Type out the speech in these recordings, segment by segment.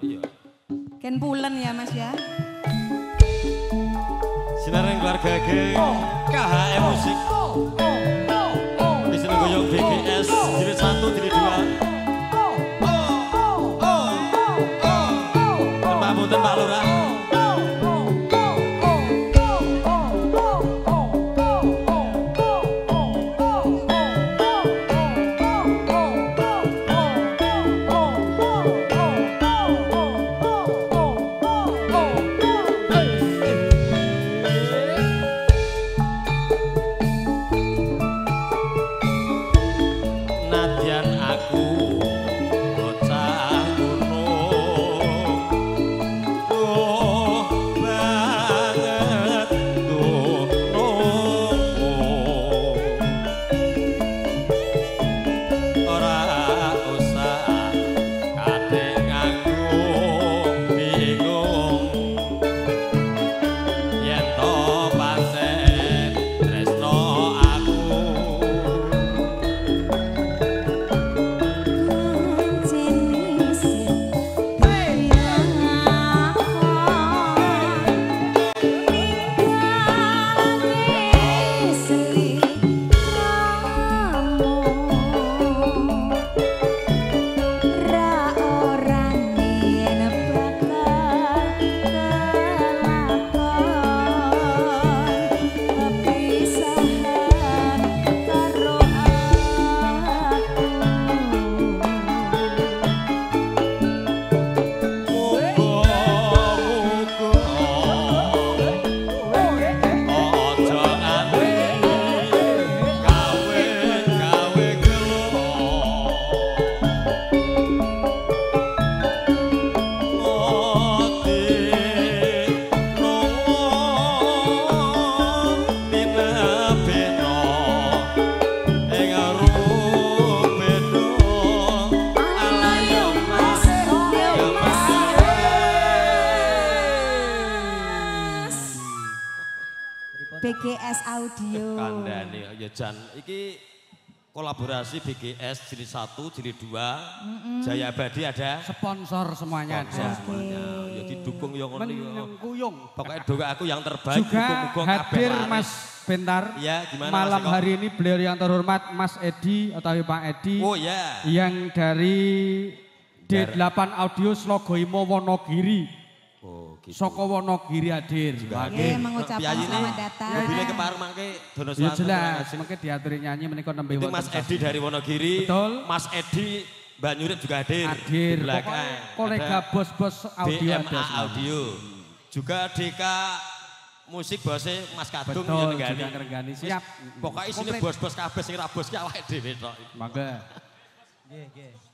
iya. Ken pulen ya Mas ya. Sinareng keluarga geng KHM Musik. Bisa goyong BGS jilid 1 jilid 2. Mbak Bunten Pak Lurah. BGS Audio. Kandani ya Jan, iki kolaborasi BGS jilid 1, jilid 2. Jaya Abadi ada sponsor semuanya ada. Semuanya. Ya didukung ya ngono ya. Menyengkuyung. Pokoknya doa aku yang terbaik. Juga hadir Mas Bentar. Ya, gimana malam Mas hari ini beliau yang terhormat Mas Edi atau Pak Edi. Oh ya. Yang dari D8 Audio Slogoimo Wonogiri. Oh, gitu. Soko Wonogiri hadir. Oke, mengucapkan selamat datang. Bila kepareng mangke dono Ya jelas, mungkin diaturi nyanyi menika nembe wonten. Mas Edi dari Wonogiri. Betul. Mas Edi Mbak Nyurip juga hadir. Hadir. Kolega bos-bos audio BMA Audio. Juga DK Musik bosnya Mas Kadung betul, ya juga ngergani. Siap. Pokoknya isinya bos-bos kabeh sing ra bos ki awake dhewe tok. Mangga. Nggih.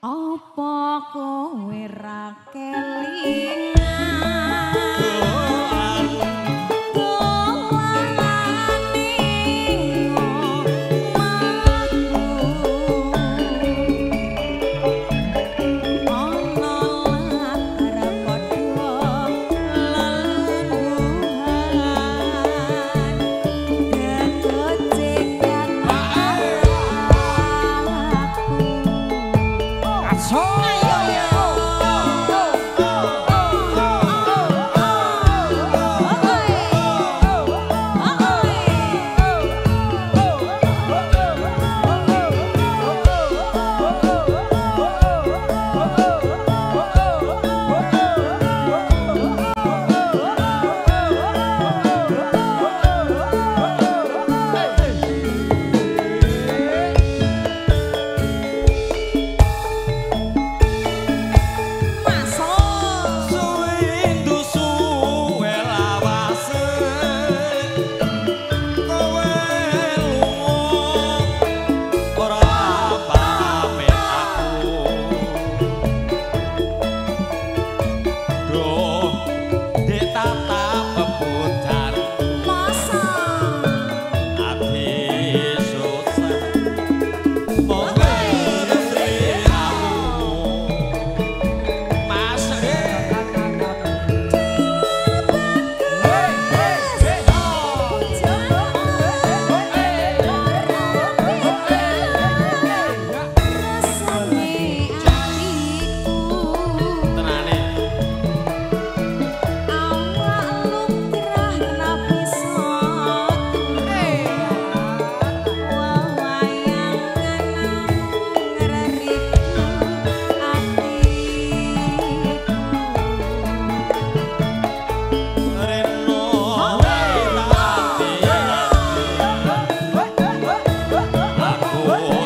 Apa kowe ra kelingan aku